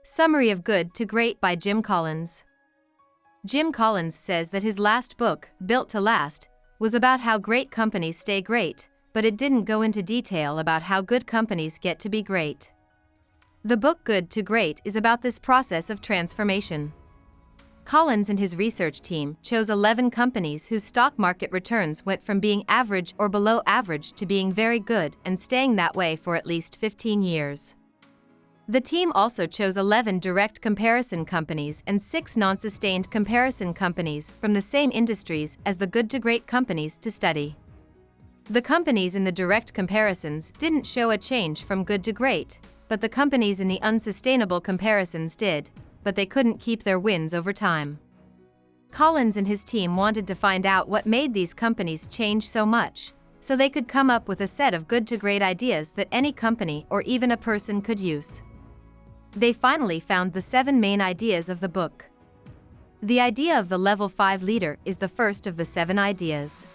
Summary of Good to Great by Jim Collins. Jim Collins says that his last book, Built to Last, was about how great companies stay great, but it didn't go into detail about how good companies get to be great. The book Good to Great is about this process of transformation. Collins and his research team chose 11 companies whose stock market returns went from being average or below average to being very good and staying that way for at least 15 years. The team also chose 11 direct comparison companies and 6 non-sustained comparison companies from the same industries as the good to great companies to study. The companies in the direct comparisons didn't show a change from good to great, but the companies in the unsustainable comparisons did, but they couldn't keep their wins over time. Collins and his team wanted to find out what made these companies change so much, so they could come up with a set of good to great ideas that any company or even a person could use. They finally found the 7 main ideas of the book. The idea of the level 5 leader is the first of the 7 ideas.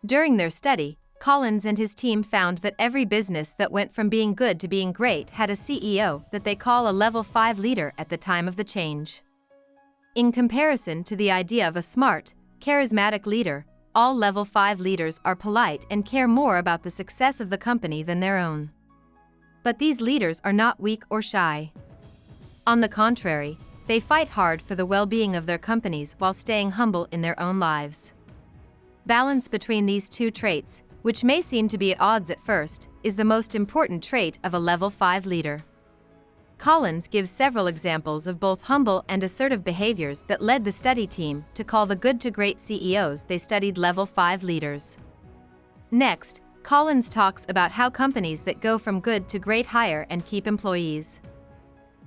During their study, Collins and his team found that every business that went from being good to being great had a CEO that they call a level 5 leader at the time of the change. In comparison to the idea of a smart, charismatic leader, all level 5 leaders are polite and care more about the success of the company than their own. But these leaders are not weak or shy. On the contrary, they fight hard for the well-being of their companies while staying humble in their own lives. Balance between these two traits, which may seem to be at odds at first, is the most important trait of a level 5 leader. Collins gives several examples of both humble and assertive behaviors that led the study team to call the good to great CEOs they studied level 5 leaders. Next, Collins talks about how companies that go from good to great hire and keep employees.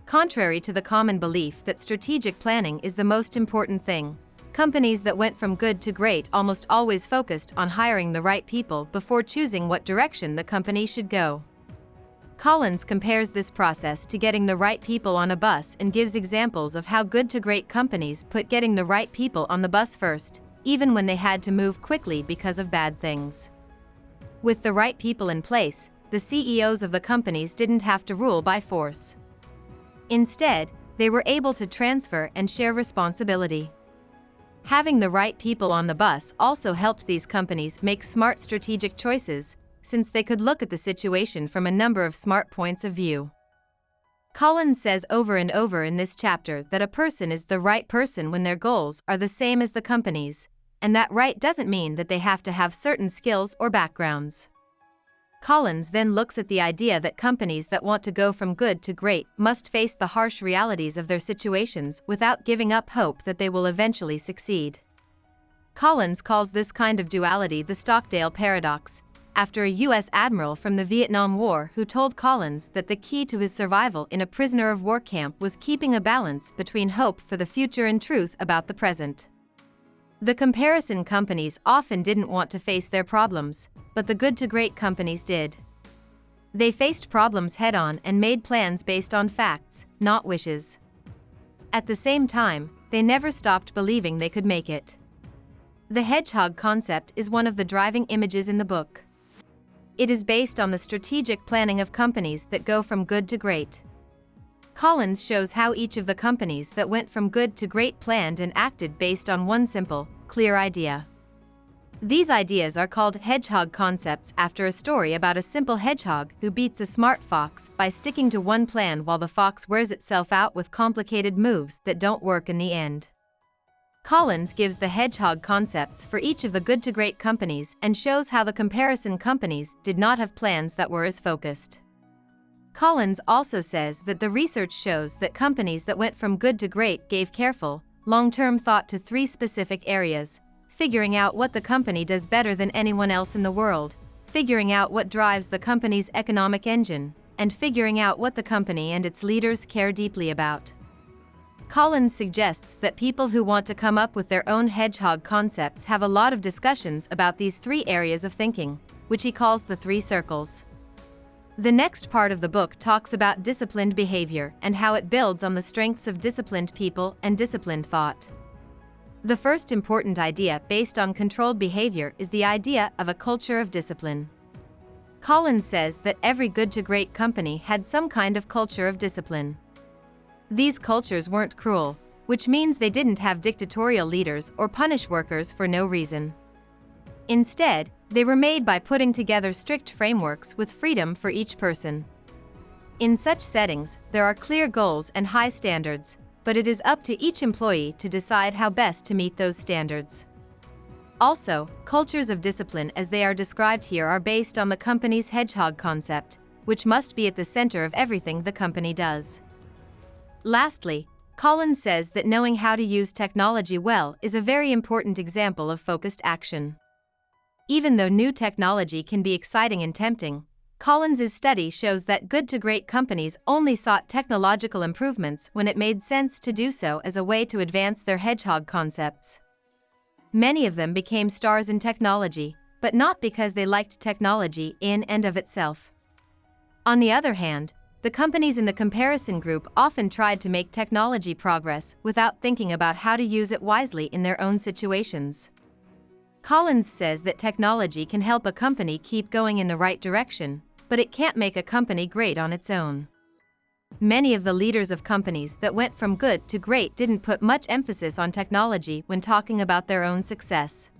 Contrary to the common belief that strategic planning is the most important thing, companies that went from good to great almost always focused on hiring the right people before choosing what direction the company should go. Collins compares this process to getting the right people on a bus and gives examples of how good to great companies put getting the right people on the bus first, even when they had to move quickly because of bad things. With the right people in place, the CEOs of the companies didn't have to rule by force. Instead, they were able to transfer and share responsibility. Having the right people on the bus also helped these companies make smart strategic choices, since they could look at the situation from a number of smart points of view. Collins says over and over in this chapter that a person is the right person when their goals are the same as the company's, and that right doesn't mean that they have to have certain skills or backgrounds. Collins then looks at the idea that companies that want to go from good to great must face the harsh realities of their situations without giving up hope that they will eventually succeed. Collins calls this kind of duality the Stockdale paradox, after a U.S. admiral from the Vietnam War who told Collins that the key to his survival in a prisoner of war camp was keeping a balance between hope for the future and truth about the present. The comparison companies often didn't want to face their problems, but the good to great companies did. They faced problems head-on and made plans based on facts, not wishes. At the same time, they never stopped believing they could make it. The hedgehog concept is one of the driving images in the book. It is based on the strategic planning of companies that go from good to great. Collins shows how each of the companies that went from good to great planned and acted based on one simple, clear idea. These ideas are called hedgehog concepts after a story about a simple hedgehog who beats a smart fox by sticking to one plan while the fox wears itself out with complicated moves that don't work in the end. Collins gives the hedgehog concepts for each of the good to great companies and shows how the comparison companies did not have plans that were as focused. Collins also says that the research shows that companies that went from good to great gave careful, long-term thought to 3 specific areas: figuring out what the company does better than anyone else in the world, figuring out what drives the company's economic engine, and figuring out what the company and its leaders care deeply about. Collins suggests that people who want to come up with their own hedgehog concepts have a lot of discussions about these 3 areas of thinking, which he calls the 3 circles. The next part of the book talks about disciplined behavior and how it builds on the strengths of disciplined people and disciplined thought. The first important idea based on controlled behavior is the idea of a culture of discipline. Collins says that every good to great company had some kind of culture of discipline. These cultures weren't cruel, which means they didn't have dictatorial leaders or punish workers for no reason. Instead, they were made by putting together strict frameworks with freedom for each person. In such settings, there are clear goals and high standards, but it is up to each employee to decide how best to meet those standards. Also, cultures of discipline as they are described here are based on the company's hedgehog concept, which must be at the center of everything the company does. Lastly, Collins says that knowing how to use technology well is a very important example of focused action. Even though new technology can be exciting and tempting, Collins's study shows that good to great companies only sought technological improvements when it made sense to do so as a way to advance their hedgehog concepts. Many of them became stars in technology, but not because they liked technology in and of itself. On the other hand, the companies in the comparison group often tried to make technology progress without thinking about how to use it wisely in their own situations. Collins says that technology can help a company keep going in the right direction, but it can't make a company great on its own. Many of the leaders of companies that went from good to great didn't put much emphasis on technology when talking about their own success.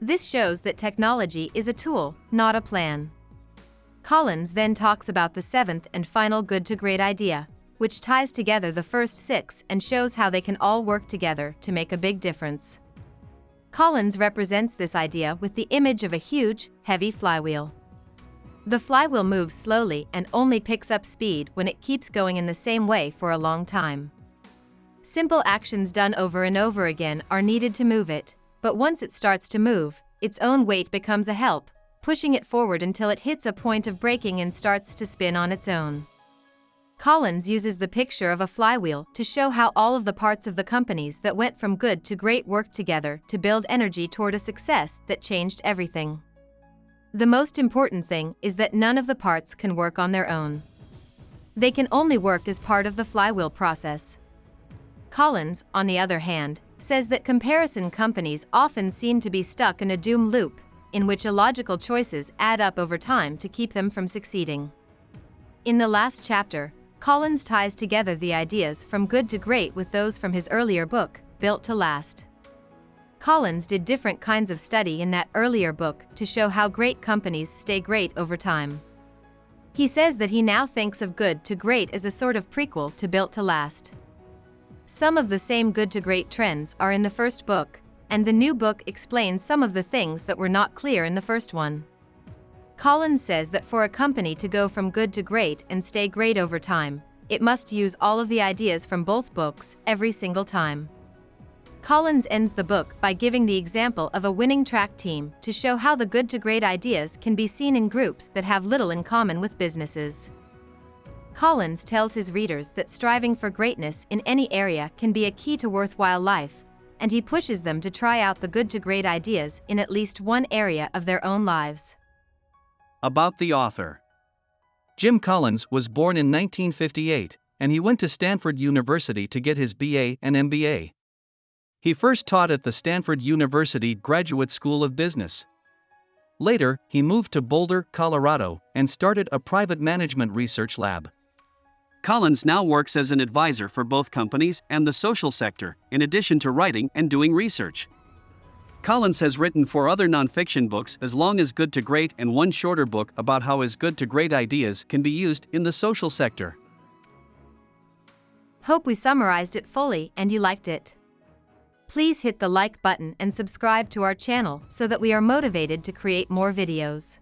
This shows that technology is a tool, not a plan. Collins then talks about the seventh and final good to great idea, which ties together the first six and shows how they can all work together to make a big difference. Collins represents this idea with the image of a huge, heavy flywheel. The flywheel moves slowly and only picks up speed when it keeps going in the same way for a long time. Simple actions done over and over again are needed to move it, but once it starts to move, its own weight becomes a help, pushing it forward until it hits a point of breaking and starts to spin on its own. Collins uses the picture of a flywheel to show how all of the parts of the companies that went from good to great worked together to build energy toward a success that changed everything. The most important thing is that none of the parts can work on their own. They can only work as part of the flywheel process. Collins, on the other hand, says that comparison companies often seem to be stuck in a doom loop, in which illogical choices add up over time to keep them from succeeding. In the last chapter, Collins ties together the ideas from good to great with those from his earlier book, Built to Last. Collins did different kinds of study in that earlier book to show how great companies stay great over time. He says that he now thinks of good to great as a sort of prequel to Built to Last. Some of the same good to great trends are in the first book, and the new book explains some of the things that were not clear in the first one. Collins says that for a company to go from good to great and stay great over time, it must use all of the ideas from both books every single time. Collins ends the book by giving the example of a winning track team to show how the good to great ideas can be seen in groups that have little in common with businesses. Collins tells his readers that striving for greatness in any area can be a key to worthwhile life, and he pushes them to try out the good to great ideas in at least one area of their own lives. About the author. Jim Collins was born in 1958, and he went to Stanford University to get his BA and MBA. He first taught at the Stanford University Graduate School of Business. Later, he moved to Boulder, Colorado, and started a private management research lab. Collins now works as an advisor for both companies and the social sector, in addition to writing and doing research. Collins has written 4 other nonfiction books as long as Good to Great and 1 shorter book about how his good to great ideas can be used in the social sector. Hope we summarized it fully and you liked it. Please hit the like button and subscribe to our channel so that we are motivated to create more videos.